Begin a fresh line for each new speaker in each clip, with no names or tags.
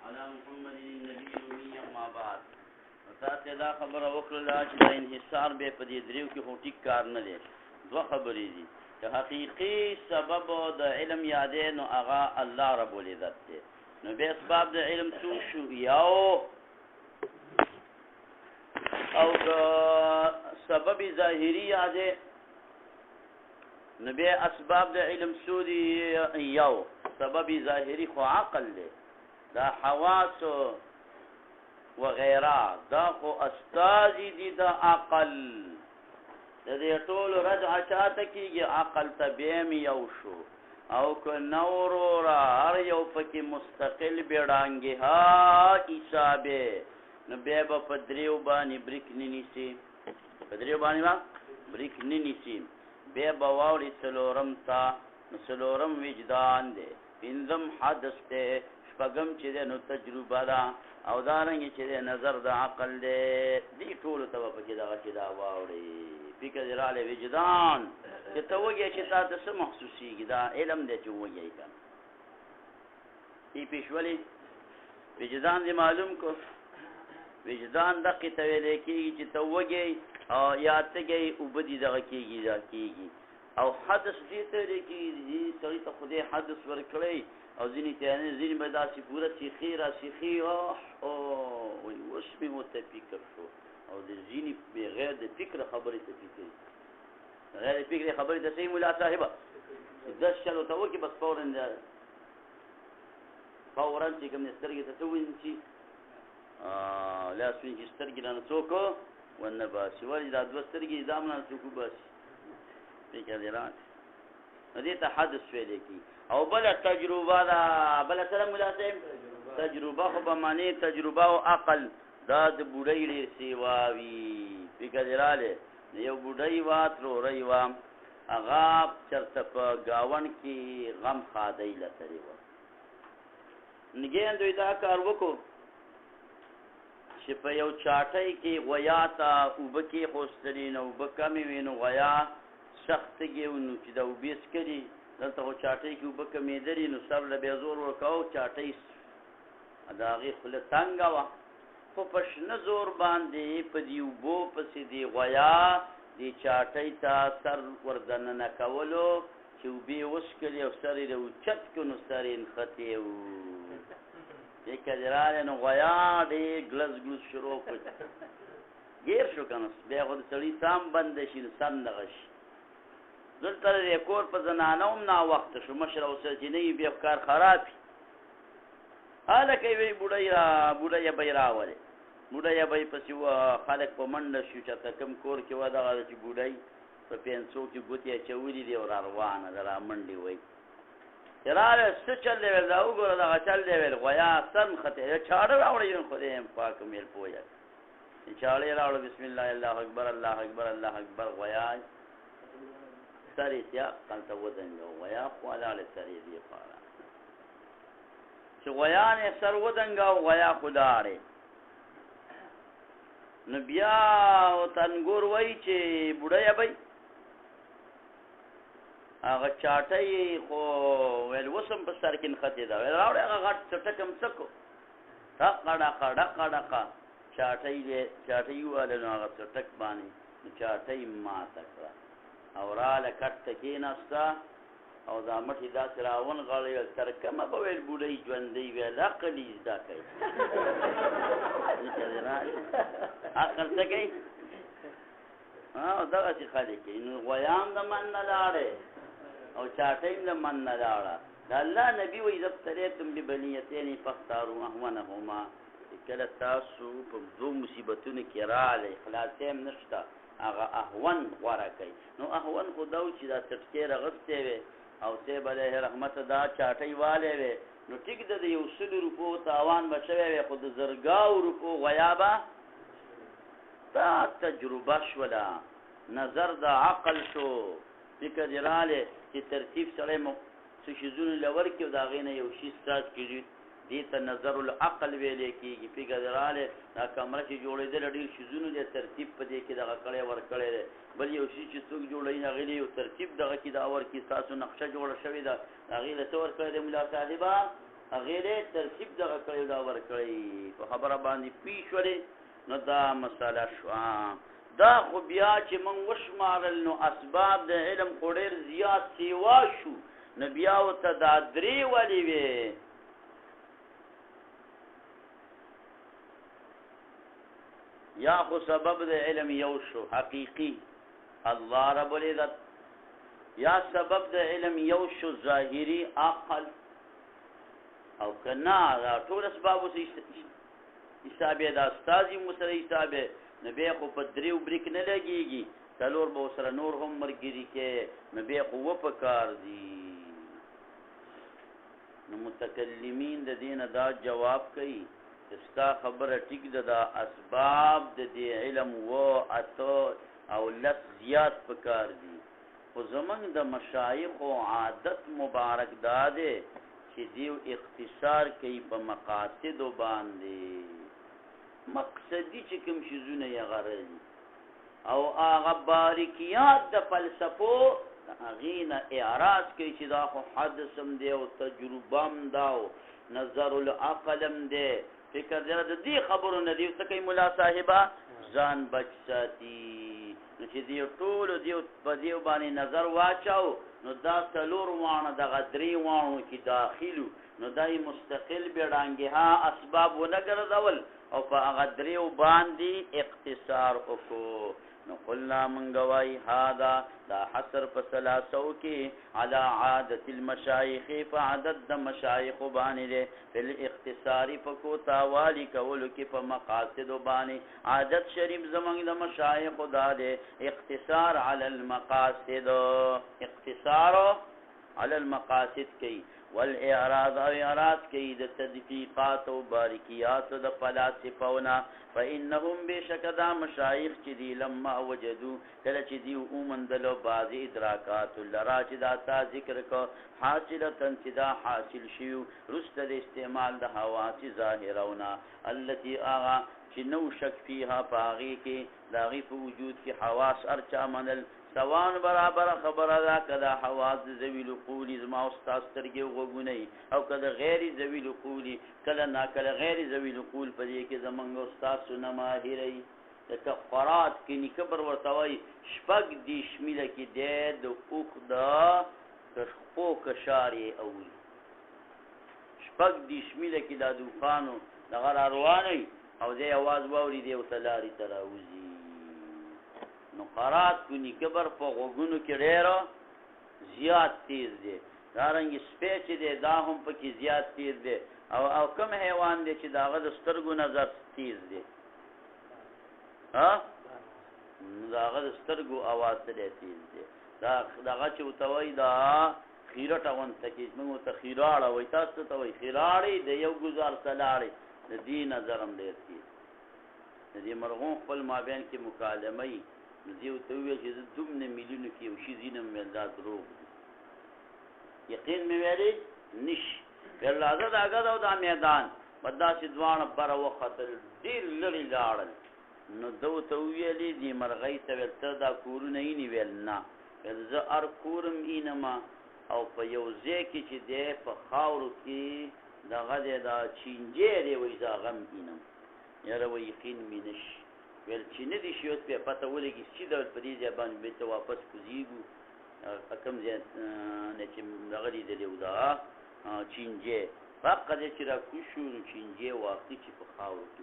على محمد النبي الأمي أما بعد تاسې دا خبره وکړله چې دا انحصار بیا په دې دریو کې خو ټیک کار نه دی دوه خبرې دي چې حقیقي سبب د علم یادې نو هغه الله رب العزت دی نو بیا اسباب د علم څو شو یو او سبب ظاهري یادې نو بیا اسباب د علم څو دي یو سبب ظاهري خو عقل دی دا حواس وغیره دا خو استازي دي د عقل د دې ټولو رجعه چاته کېږي عقل ته بیا م یو شو او که نورو را هر یو پکې مستقل بېړانګې حسابې نو بیا به په دریو باندې بریک نه نیسي په دریو باندې به بریک نه نیسي بیا به واوړي څلورم ته نو څلورم وجدان دی پنځم حدث دی شپږم چې دی نو تجربه ده او دارنګې چې دی نظر د عقل دی دې ټولو ته به پکې دغه چې دا واوړي فکر دې رالی وجدان چې ته وږی چې تا ته څه محسوسېږي دا علم دی چې وږی که پیشولې وجدان دې معلوم کو وجدان دقې ته ویلی کېږي چې ته وږی او یا تږی اوبه دې دغه کېږي دا کېږي او حدث دې ته ویلی کېږي سړي ته خدای حدث ورکړی او ځینې تیانې ځینې به داسې پوره سیخي را سیخي وایي اوس مې ورته فکر شو او د ځینې بغیر د فکر خبرې ته فکر غیر فکر خبرې ته صحیح ملا صاحبه دس چل ورته وکړي بس فورا چې کوم سترګې ته څه ونیسي لاس ونیسي سترګې رانه څوک ونه باسي ولې دا دوه سترګې دا م رانه څوک وباسي فکر دې رانه نو دې ته حدث ویلی کېږي او بله تجربه ده بله سره ملا صاحب تجربه خو به معنی تجربه او عقل دا د بوډۍ ډېر سیوا وي فکر دې رالی یو بوډۍ وه تروری وه هغه چېرته په ګاونډ کې غم خادۍ لتلې وه نګین دوی دا کار وکړو چې په یو چاټۍ کې غویا ته اوبه کېښوستلې نو اوبه کمې وې نو غویا سخت تږې و نو چې دا اوبې څکلي دلته خو چاټۍ کې اوبه کمېدلې نو سر له بیا زور ورکوه چاټۍ د هغې خوله تنګه وه خو په شنه زور باندې په دې اوبو پسې دې غویا دې چاټۍ ته سر وردننه کولو چې اوبې وڅکلې او سر یې اوچت کړو نو سر یې نښتې و فکر دې رالی نو غویا ډېر ګلس ګلس شروع کړ ګیر شو که نو بیا خو د سړي سام بنده شي نو سم دغه شي دلته د دې کور په زنانه هم ناوخته شو مشر او سرچینه یې بیا کار خراب شي هلکه یې وایي بوډۍ به یې راولې بوډۍ به یې پسې خلک په منډه شو چېرته کوم کور کې وه دغه چې بوډۍ په پینسو کې ګوتې اچولي دي او را روانه ده را منډې وایي چې راغلی څه چل دی ویل دا وګوره دغه چل دی ویل غویا سر نښتې چاړه راوړی خدای یم پاک میل پویه چاړه یې راوړه بسم الله الله اکبر الله اکبر الله اکبر غویا سر یې سیا هلته ودنګه غویا خو ولاړې سر یې دې خواړه چې غویان یې سر ودنګه غویا خو لاړې نو بیا ورته انګور وایي چې بوډۍ ابۍ هغه چاټۍ خو ویل اوس هم په سر کې نښتې ده ویل راوړې هغه غټ څټک هم څه کړو ډقه ډقه ډقه ډقه چاټۍ وواله نو هغه څټک باندې نو چاټۍ ماته کړه او راله کټ ته کېناسته او دا مټې داسې راونغاړې ویل تر کومه به ویل بوډۍ ژوندۍ ویل عقل یې زده کوي عقل څه کوي دغسې خلک کوي نو غویان د من نه لاړې او چاټۍ هم د من نه لاړه د الله نبي وایي اذا ابتلیتم ببنیتین فاختاروا اهونهما کله تاسو په دوه مصیبتونو کې راغلی خلاصۍ هم نشته هغه اهون غوره کوي نو اهون خو دا و چې دا څټکې رغښتې وې او صیب علیه رحمته دا چاټۍ والی وې نو ټیک ده د 100 روپو تاوان به شوی وی خو د زرګاو روپو غویا به دا تجربه شوله نظر د عقل شو فکر دې رالی چې ترتیب سړی څه شیزونو له ورکړي او د هغې نه یو شي سټارټ کېږي دې ته نظر العقل ویلی کېږي فکر دې رالی دا کمره چې جوړېدله ډېر شیزونو دی ترتیب په دې کې دغه کړی ورکړی دی بل یو شي چې څوک جوړوي هغې له یو ترتیب دغه کې دا ورکړي ستاسو نقشه جوړه شوې ده هغې له څه ورکړی دی ملا صاحبه هغه ترتیب دغه کړی دا ور کړی په خبره باندې پیښوري نو دا مسله شو دا خو بیا چې مونږ وشمارل نو اسباب د علم خو ډېر زیات سیوا شو نو بیا ورته دا درې ولې وې یا خو سبب د علم یو شو حقیقی الله رب العزت یا سبب د علم یو شو ظاهری عقل او کنا دا ټول اسباب حسابه دا استاذي مسره حسابه نبی خو په دریو بریک نه لګيږي څلور به سره نور هم مرګري کې نبی خو په کار دي نو متکلمین د دین دا جواب کوي استا خبره ټیک ده دا اسباب د دې علم و اته او لس زیات په کار دي خو زمنګ د مشایخ او عادت مبارک داده چې دیو اختصار کوي په مقاصد باندې مقصدی چې کوم شیزونه یې غرض او هغه باریکیات د فلسفو هغه اعراض کوي چې دا خو حدثم دی او تجربهم دا او نظر العقلم دی فکر د دې خبرو نه دی څه کوي مولا صاحبہ ځان بچ ساتي نو چې دی ټول دی په دې باندې نظر واچاو نو دا څلور وانه د غدري وانو کې داخلو نو دای مستقل بیړانګه اسباب ونګرځول او په هغه دریو باندې اختصار وکړو نو قلنا منغوي هذا دا حصر په ثلاثو کې على عادت المشايخ فعدد د مشايخ باندې په اختصار په کو تاوالی کولو کې په مقاصد باندې عادت شریف زمنګ د مشايخ دا ده اختصار على المقاصد اختصار على المقاصد کې والاعراض او اعراض کوي د تدقیقات او باریکیات د فلاسفهونه فانهم بشکدا مشایخ چې دی لما وجدوا کله چې دی اومندلو بعض ادراکات لرا چې دا ذکر کو حاصله تنسدا حاصل شیو رست د استعمال د حواس ظاهرونه التي اغا چې نو شک فيها باغي کې داغي په وجود کې حواس ارچا منل سوان برابر خبره دا کدا حواس ذویل قول زما استاد ترګي وګونی او کدا غیر ذویل قول کله نا کله غیر ذویل قول په دې کې زمنګ استاد سونه ماهری تکفرات کې نکبر ورتوي شپږ دي شمیله کې د اوخ دا خو کشاری او شپږ دي شمیله کې د دوخانو دغه رواني او دې आवाज ووري دی او تلاری تراوزی نو قرات کنی کبر په غوګونو کې ډېر زیات تیز دی دارنګ سپېچ دی دا هم پکې زیات تیز دی او کوم حیوان دی چې داغه د سترګو نظر تیز دی ها داغه د سترګو आवाज ته تیز دی داغه چې وتوي دا خیرټ اون تکي موږ ته خیراړه وای تاسو ته وای خیراړي د یو گزار سلاړي د دې نظرم دی د دې مرغون خپل مابین کې مکالمه زیو ته وی چې دومره میلیونو کې او شي زینم ملدا دروغ یقین مې ویلي نش پر لازم داګه دا میدان بدا چې دوان پر وخت ډیر لري لاړل نو دو ته ویلي دي مرغۍ ته ورته دا کورونه یې نیول نه زه ار کورم اینما او په یو ځای کې چې دی په خاورو کې دغه دا چینجې دی وای زاغم اینم یاره وای یقین مې نش ول چې نه دي شوت په پته ولګي چې د پدې ځبان به ته واپس کوزيګو کم ځای نه چې دغه دې دی ودا چینجې فقط چې را کوشو چینجې واقعي چې په خاورو کې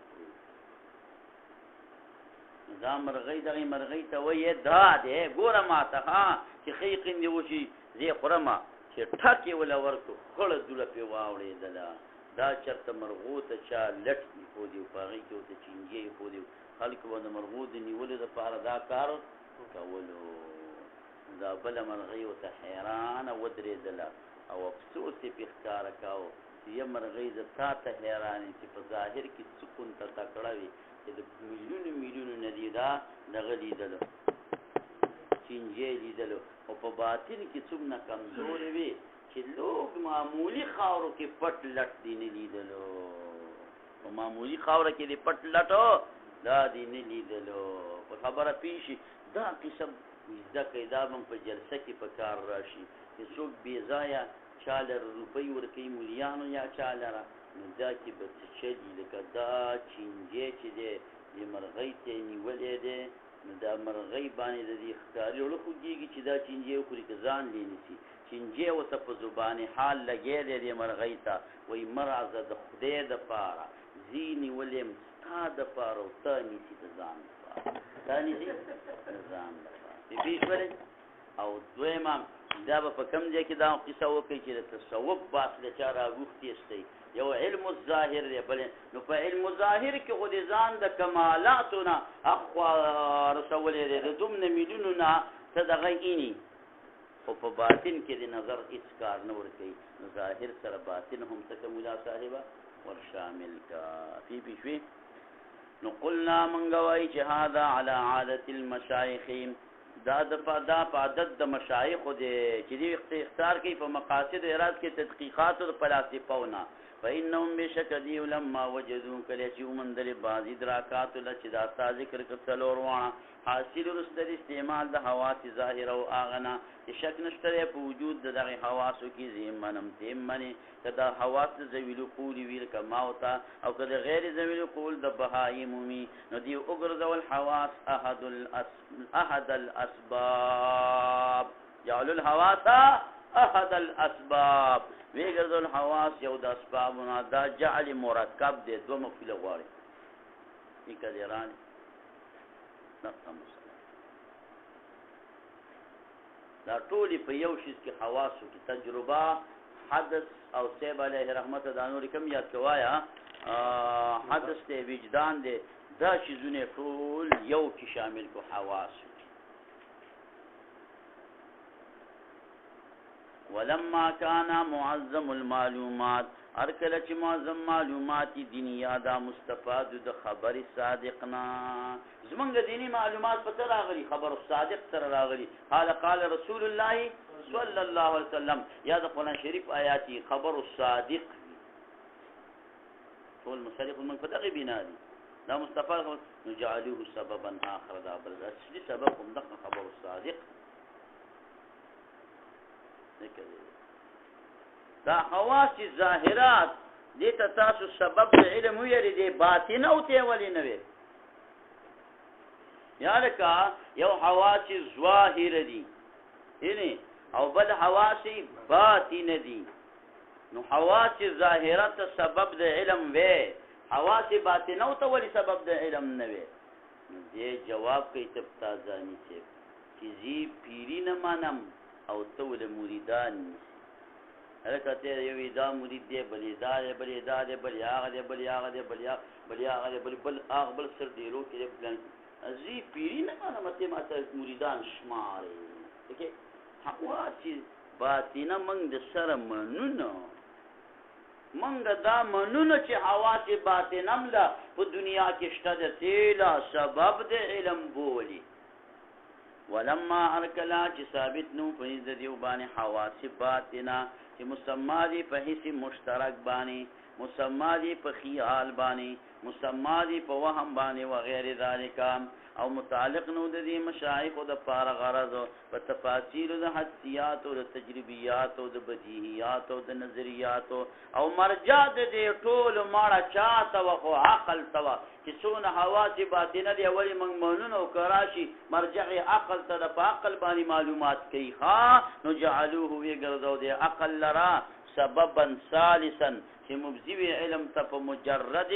دا مرغۍ دغه مرغۍ ته وې دا دې ګوره ماته ها چې خېقین دی وشي زی خرما چې ټاکي ولا ورکو خړ دوله په واوړې دا چرته مرغو ته چا لټ په دی پاغي کې ته چینجې په دی خلق و د مرغو د نیولو د پاره دا کار کولو دا بل مرغۍ او ته حیران و درېدل او افسوس په ښکار کاو چې مرغۍ د تا ته حیران چې په ظاهر کې سکون ته تکړوي چې د میلیونو ندی دا دغه لیدل چینجې لیدل او په باطن کې څومره کمزورې وي چې لوګ معمولی خاورو کې پټ لټ دی نه لیدلو او معمولی خاورو کې دی پټ لټو دا دی نه لیدلو په خبره پیشي دا قسم ځکه دا من په جلسه کې په کار راشي چې څوک بې ځایه چاله روپۍ ورکوي مولیانو یا چاله را نو دا کې به څه چلي لکه دا چینجی چې دی د مرغۍ ته یې نیولی دی نو دا مرغۍ باندې د دې ښکاري زړه خوږېږي چې دا چینجی وخوري که ځان لې نیسي چینجی ورته په زبان حال لګی دی دې مرغۍ ته وایي مرعزه د خدای دپاره زه یې نیولی یم ستا دپاره او ته نیسي د ځان دپاره تا نیسي د ځان دپاره پوه شولې او دویمه دا به په کوم ځای کې دا قصه وکړي چې د تصوف باس له چا راوښتېستی یو علم الظاهر دی بل نو په علم الظاهر کې خو د ځان د کمالاتو نه اخوا رسولی دی د دومره میلیونو نه ته دغه ایني خو په باطن کې د نظر هېڅ کار نه ورکوي نو ظاهر سره باطن هم څه که ملا صاحبه ورشامل کا پوه شوې نو قلنا موږ وایي چې هذا على عادة المشایخ دا په عادت د مشایخو دی چې دوی اختیار کوي په مقاصد اراز کې تدقیقاتو د فلاسفو نه فإنهم بشک دیو لما وجدوا کله چې ومندلې بعض ادراکاتو له چې دا ستا ذکر کړ څلور واړه حاصل وروسته د استعمال د حواس ظاهره او هغه نه چې شک نشته دی په وجود د دغې حواسو کې زه یې منم ته یې منې که دا حواس د ذویلو قولي وي لکه ما ورته او که د غیر ذویلو قول د بهایم وي نو دوی وګرځول حواس احد الاسباب جعلوا الحواس احد الاسباب ویګرځول حواس یو د اسبابونه دا جعل مرکب دی دوه مفعوله غواړي کدیران دا ټولې په یو شیز کې حواسو کې تجربه حدث او سیب علیه رحمت دا نور کم یاد کوایا حدث دی وجدان دی دا شیزونه ټول یو کې شامل کو حواسو ولما كان معظم المعلومات ارکل چې معظم معلومات دینیا دا مستفاد د خبر صادقنا زمونږ دینی معلومات پته راغلي خبر صادق سره راغلي قال رسول الله صلی الله علیه وسلم یا د قرآن شریف آیاتی خبر صادق ټول مصدق من په دغه بنا دي دا مستفاد نجعلوه سببا اخر دا بل اصلي سبب هم دغه خبر صادق دا حواس ظاهرات دیتا تاسو سبب د علم ویری دی باطن او ته ولی نه وي یا لکه یو حواس ظاهر دي یعنی او بل حواس باطن دي نو حواس ظاهرات سبب د علم وي حواس باطن او ته ولی سبب د علم نه وي دې جواب کوي تبتازانی چې زی پیری نه مانم او تول مریدان هرکته یو دا مرید دی بلې دا دی بلې دا دی بلې هغه دی بلې هغه دی بلې هغه دی بل هغه بل سر دی رو کې بلان ازي پیری نه مانه مته ماته مریدان شماري دغه حواس باطنه موږ د سره منونو موږ دا منونو چې حواس باطنه مله په دنیا کې شته د تیلا سبب د علم بولی ولما ارکلا چې ثابت نو په دې دیو باندې حواس باطنه چې مسما دي په هیڅ مشترک باندې مسما دي په خیال باندې مسما دي په وهم باندې و غیر ذالک او متعلق نو د دې مشایخ او د فارغ غرض په تفاصیل د حدیات او د تجربیات او د بدیهیات او د نظریات او مرجع د دې ټول ماړه چاته او عقل توا چې څونه حواس باطنه دی اولی منمنون او کراشي مرجع عقل ته د عقل باندې معلومات کوي ها نو جعلوه ویګرځو د عقل لرا سببا ثالثا چې مبذوی علم ته په مجرد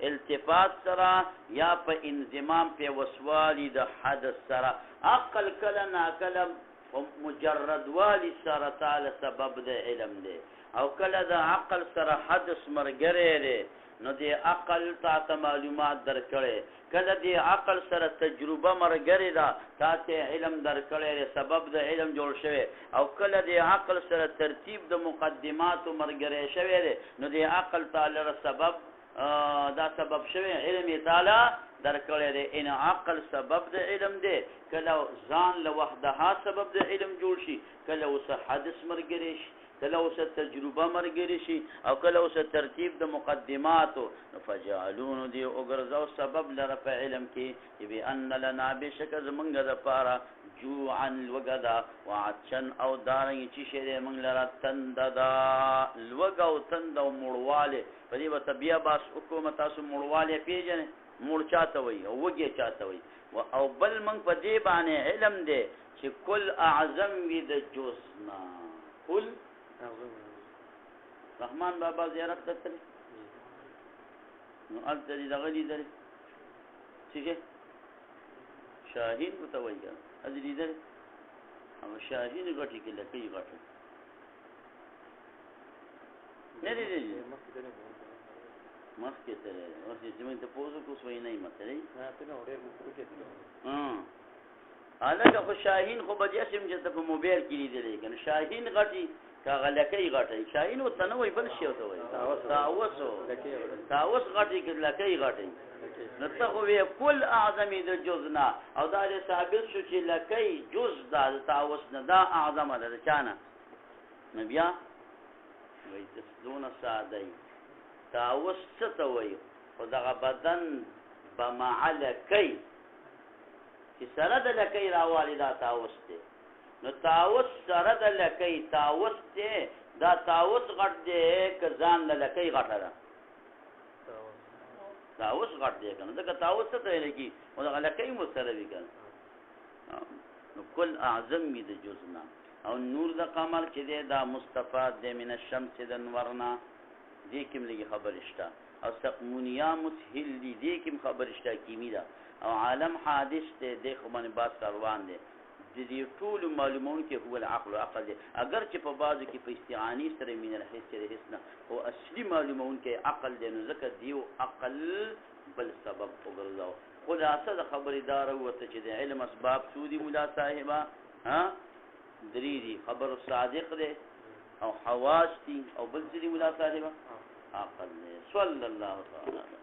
التفات سره یا په انضمام په وسوالی د حدث سره عقل کله نا کله مجرد والی سره تعالی سبب د علم دی او کله د عقل سره حدث مرګره دی نو دی عقل تا معلومات درکړي کله دی عقل سره تجربه مرګري دا تاسو علم درکړي سبب د علم جوړ شوی او کله دی عقل سره ترتیب د مقدمات مرګري شوی دی نو دی عقل تعالی سبب دا سبب شوی علم تعالی درکړي دی ان عقل سبب د علم دی کله ځان له وحدها سبب د علم جوړ شي کله وس حدث مرګري شي کله اوس تجربه مرګري شي او کله اوس ترتیب د مقدمات فجعلون دی وګرځاو سبب لره په علم کې به ان لنا بشک زمنګ د پاره وجوعا لوګدا وعطشن او دارنګ چې شه موږ لره تند دا لوګ او تند او مړواله په دې وته بیا باس حکومت تاسو مړواله پیژنې مړ چاته وي او وګي چاته وي او بل موږ په دې باندې علم دی چې کل اعظم وي د جوسنا کل رحمان بابا زیارت ته نو الته دې دغه دې درې څه شاهین متوي کا از دې درې او شاهین غټي کې لکې غټي نه دې مخکې ته ورته زمين ته پوزو کو سوي نه مته نه ته نو ډېر وکړې الګه خو شاهین خو به اسیم چې په موبایل کې لیدل کنه شاهین غټي کاغه لکې غټي شاهین او تنوي بل شي او ته وي تاوس غټي کې لکې غټي نو ته خو وی کل اعظم د جزنا او دا ثابت شو چې لکې جز د تاوس نه دا اعظم ده چانه نبیا وای تسلون ساده تاوس څه ته وي او دغه بدن بمعلکې چې سره د لکې راوالي دا تاوس ته نو تاوس سره د لکې تاوس ته دا تاوس غټ دی که ځان د لکې غټه ده تاوس غټ دی کنه دا تاوس ته لګي او د لکې مو سره وی کنه نو کل اعظم می د جزنا او نور د قمر چې دی دا مستفاد دی من الشمس د نورنا دې کوم لګي خبر شته او سقمونیا مسهل دې کوم خبر شته کیمی دا او عالم حادث ته د خو باندې باس روان دي د دې ټول معلومون کې هو العقل عقل دي اگر چې په بازو کې په استعانی سره مين الحس سره حسنا او اصلي معلومون کې عقل دي نو ځکه دیو عقل بل سبب وګرځاو خلاصه د خبردار وته چې د علم اسباب سودی مولا صاحبہ ها دریدي خبر صادق ده او حواس دي او بل څه دي مولا صاحبہ عقل صلی الله تعالی